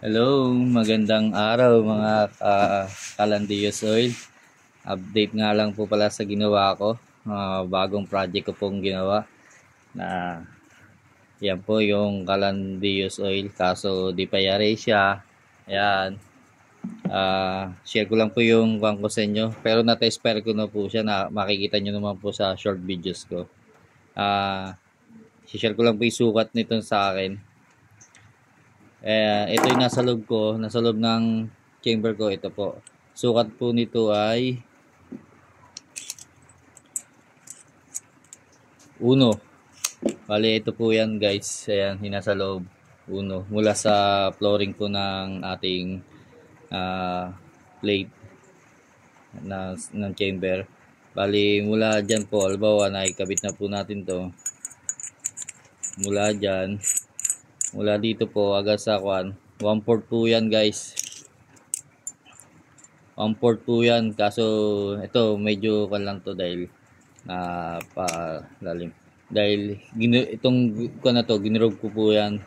Hello, magandang araw mga Kalandiyos Oil. Update nga lang po pala sa ginawa ko. Bagong project ko pong ginawa na yan po yung Kalandiyos Oil kaso di pa yari siya. Ayan. Share ko lang po yung kwan ko sa inyo. Pero na-test ko na po siya na makikita nyo naman po sa short videos ko. Share ko lang po yung sukat nito sa akin. Ito yung nasa loob ko, nasa loob ng chamber ko. Ito po, sukat po nito ay 1. Bali ito po yan guys. Ayan, yung nasa loob 1 mula sa flooring po ng ating plate ng chamber. Bali mula dyan po, albawa na ikabit na po natin to mula dyan, mula dito po agad sa kwan, 1/4 po yan guys, 1/4 po yan. Kaso ito medyo kan lang to dahil palalim, dahil itong kwan na to ginrob ko po yan.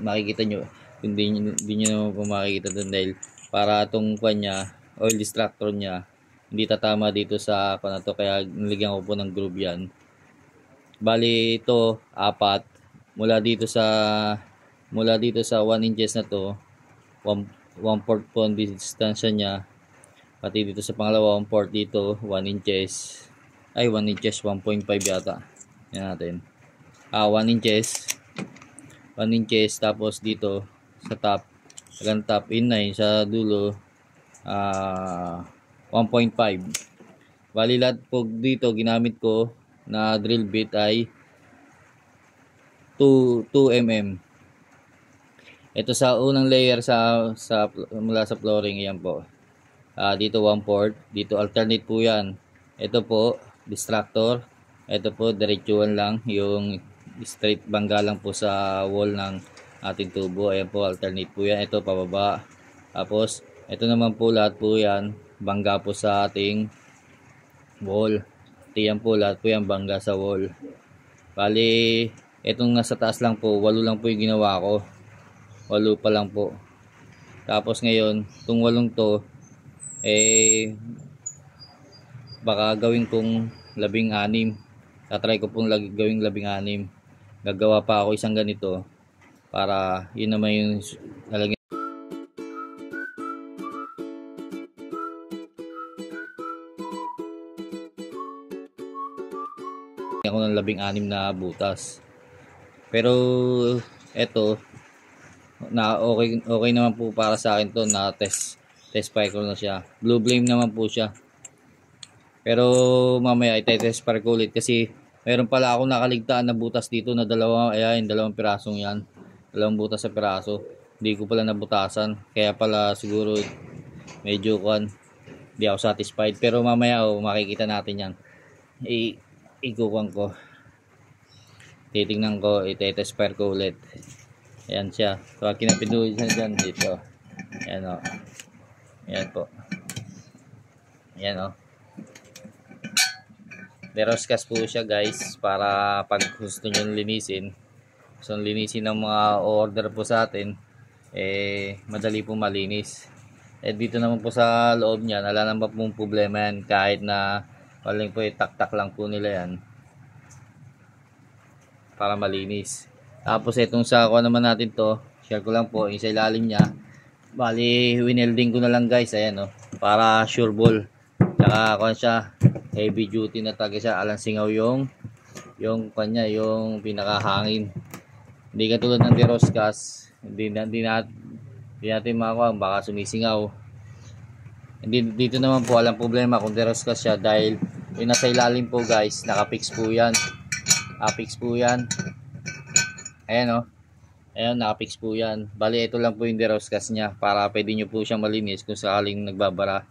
Makikita nyo, hindi nyo naman po makikita dun dahil para itong kwan nya, oil distractor nya hindi tatama dito sa kwan na to, kaya niligyan ko po ng groove yan. Bali ito 4 mula dito sa 1 inches na to, 1/4 po ang distansya nya, pati dito sa pangalawa 1/4, dito 1 inches, 1.5 yata. Yan natin. 1 inches. 1 inches, tapos dito sa top, hanggang top inline sa dulo 1.5. Bali lahat po dito ginamit ko na drill bit ay 2 mm. Ito sa unang layer mula sa flooring, yan po. Dito 1/4, dito alternate po yan. Ito po distractor, ito po diretsuhan lang, yung straight bangga lang po sa wall ng ating tubo. Ayan po, alternate po yan. Ito pababa. Tapos ito naman po lahat po yan bangga po sa ating wall. Tiyan po lahat po yan bangga sa wall. Bali itong nasa taas lang po, 8 lang po yung ginawa ko. 8 pa lang po. Tapos ngayon itong 8 to baka gawin kong 16. Tatry ko pong gawing 16. Gagawa pa ako isang ganito para yun naman yung lalagyan ako ng 16 na butas. Pero eto na okay naman po para sa akin to, na test fire ko na siya. Blue flame naman po siya. Pero mamaya i-test fire ko ulit kasi meron pala ako nakaligtaan na butas dito na dalawang pirasong yan. 2 butas sa piraso. Hindi ko pala nabutasan. Kaya pala siguro medyo hindi ako satisfied. Pero mamaya makikita natin yan. Ikukuhan ko. Titingnan ko, i-test fire ko ulit. Ayan siya. So, kinapinduhin siya dyan dito. Ayan o. Ayan po. Ayan o. Deroscas po siya guys, para pag gusto nyo linisin. So, linisin ng mga order po sa atin, madali po malinis. Dito naman po sa loob niya, wala naman pong problema yan. Kahit na walang po, tak-tak lang po nila yan para malinis. Tapos itong sa naman natin to, share ko lang po yung sa ilalim niya. Bali winelding ko na lang guys, ayan o, para sure ball. Tsaka siya, heavy duty na talaga siya. Alang singaw yung kanya, yung pinakahangin. Hindi katulad ng Deroscas, hindi natin makuha, baka sumisingaw. Dito naman po walang problema kung Deroscas siya, dahil yung nasa ilalim po guys, nakapix po yan. Apix po yan. Ayan o. Ayan, nakapix po yan. Bali ito lang po yung Deroscas niya, para pwede nyo po siyang malinis kung sakaling nagbabara.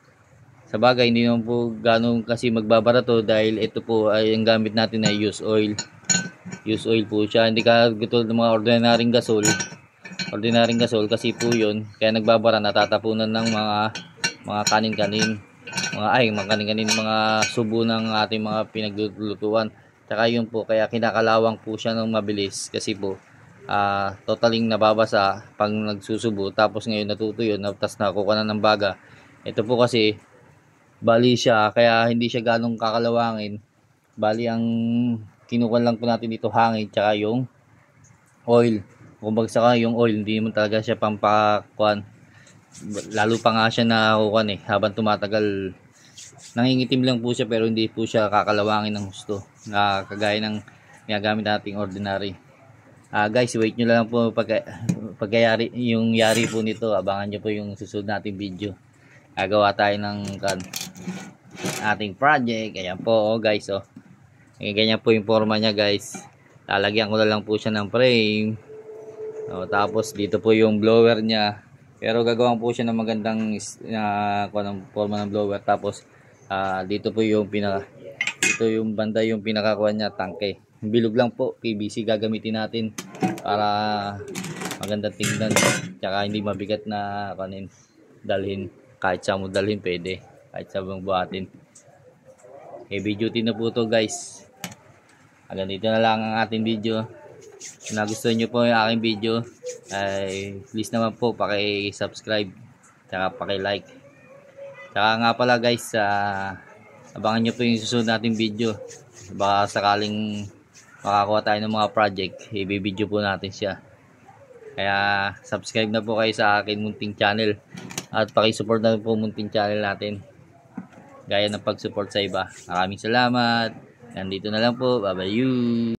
Sa bagay, hindi naman po ganun kasi magbabara to, dahil ito po ay ang gamit natin ay used oil. Used oil po siya. Hindi ka gutol ng mga ordinaryong gasol. Ordinaryong gasol kasi po yun, kaya nagbabara, natatapunan ng mga kanin-kanin. Mga subo ng ating mga pinaglulutuan. Tsaka yun po, kaya kinakalawang po siya ng mabilis kasi po totaling nababasa pag nagsusubo, tapos ngayon natutuyo na, tapos nakuha na ng baga. Ito po kasi bali siya, kaya hindi siya ganong kakalawangin. Bali ang kinukuha lang po natin dito hangin tsaka yung oil. Kung bagsak yung oil, hindi mo talaga siya pampakuan. Lalo pa nga siya nakukuhan habang tumatagal. Nangingitim lang po siya pero hindi po siya kakalawangin ng husto na kagaya ng ginagamit nating ordinary. Guys, wait nyo lang po pagkayari yung yari po nito. Abangan nyo po yung susunod nating video. Gagawa tayo ng ating project. Ayan po guys. Ganyan po yung forma niya guys. Lalagyan ko na lang po siya ng frame. Tapos dito po yung blower niya. Pero gagawin po siya ng magandang forma ng blower. Tapos dito po yung dito yung banda yung pinakakuha niya, tangke. Bilog lang po, PVC gagamitin natin para magandang tingnan. Tsaka hindi mabigat na dalhin. Kahit sa mo dalhin pwede. Kahit sa mong buhatin. Heavy duty na po to guys. Hanggang dito na lang ang ating video. Kung nagustuhan nyo po yung aking video, ay please naman po paki-subscribe tsaka paki-like. Tsaka nga pala guys, abangan nyo po yung susunod nating video. Baka sakaling makakuha tayo ng mga project, i-video po natin siya. Kaya subscribe na po kayo sa akin munting channel at paki-support na po munting channel natin gaya ng pag-support sa iba. Maraming salamat. Nandito na lang po. Bye bye you.